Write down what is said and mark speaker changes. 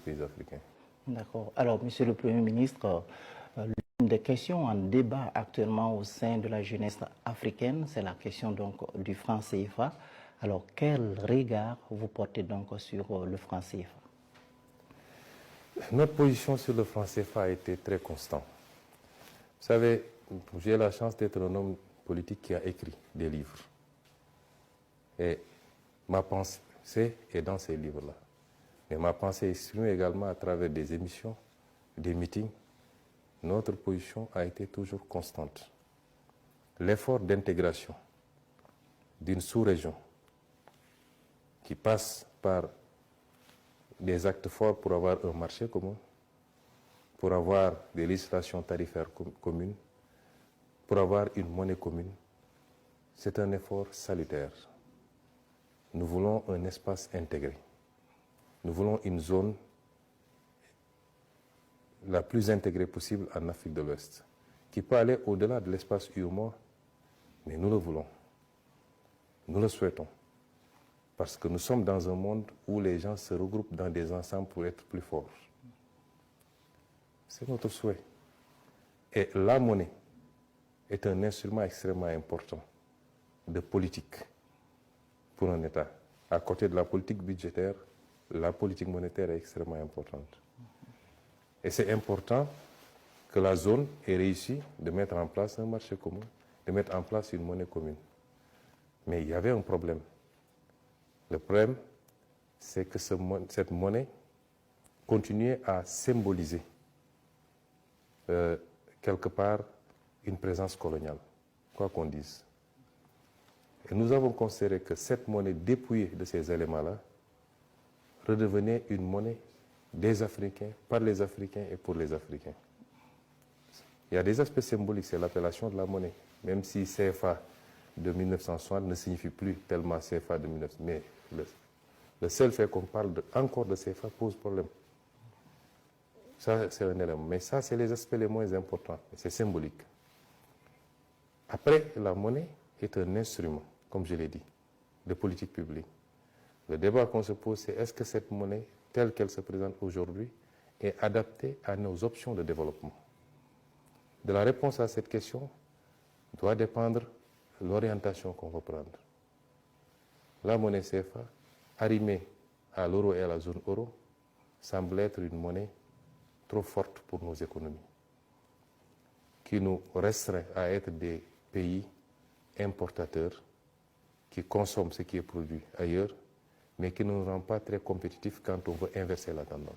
Speaker 1: pays africains.
Speaker 2: D'accord. Alors, Monsieur le Premier ministre, l'une des questions en débat actuellement au sein de la jeunesse africaine, c'est la question donc du franc CFA. Alors, quel regard vous portez donc sur le franc CFA?
Speaker 1: Notre position sur le franc CFA a été très constante. Vous savez, j'ai la chance d'être un homme politique qui a écrit des livres. Et ma pensée est dans ces livres-là. Mais ma pensée est exprimée également à travers des émissions, des meetings. Notre position a été toujours constante. L'effort d'intégration d'une sous-région qui passe par des actes forts pour avoir un marché commun, pour avoir des législations tarifaires communes, pour avoir une monnaie commune, c'est un effort salutaire. Nous voulons un espace intégré. Nous voulons une zone la plus intégrée possible en Afrique de l'Ouest, qui peut aller au-delà de l'espace UEMOA, mais nous le voulons. Nous le souhaitons. Parce que nous sommes dans un monde où les gens se regroupent dans des ensembles pour être plus forts. C'est notre souhait. Et la monnaie est un instrument extrêmement important de politique pour un État. À côté de la politique budgétaire, la politique monétaire est extrêmement importante. Et c'est important que la zone ait réussi de mettre en place un marché commun, de mettre en place une monnaie commune. Mais il y avait un problème. Le problème, c'est que cette monnaie continuait à symboliser quelque part une présence coloniale, quoi qu'on dise. Et nous avons considéré que cette monnaie dépouillée de ces éléments-là redevenait une monnaie des Africains, par les Africains et pour les Africains. Il y a des aspects symboliques, c'est l'appellation de la monnaie, même si CFA de 1960 ne signifie plus tellement CFA de 1900. Mais le seul fait qu'on parle encore de CFA pose problème. Ça, c'est un élément. Mais ça, c'est les aspects les moins importants. C'est symbolique. Après, la monnaie est un instrument, comme je l'ai dit, de politique publique. Le débat qu'on se pose, c'est est-ce que cette monnaie, telle qu'elle se présente aujourd'hui, est adaptée à nos options de développement? De la réponse à cette question doit dépendre l'orientation qu'on va prendre. La monnaie CFA, arrimée à l'euro et à la zone euro, semble être une monnaie trop forte pour nos économies, qui nous restreint à être des pays importateurs qui consomment ce qui est produit ailleurs, mais qui ne nous rend pas très compétitifs quand on veut inverser la tendance.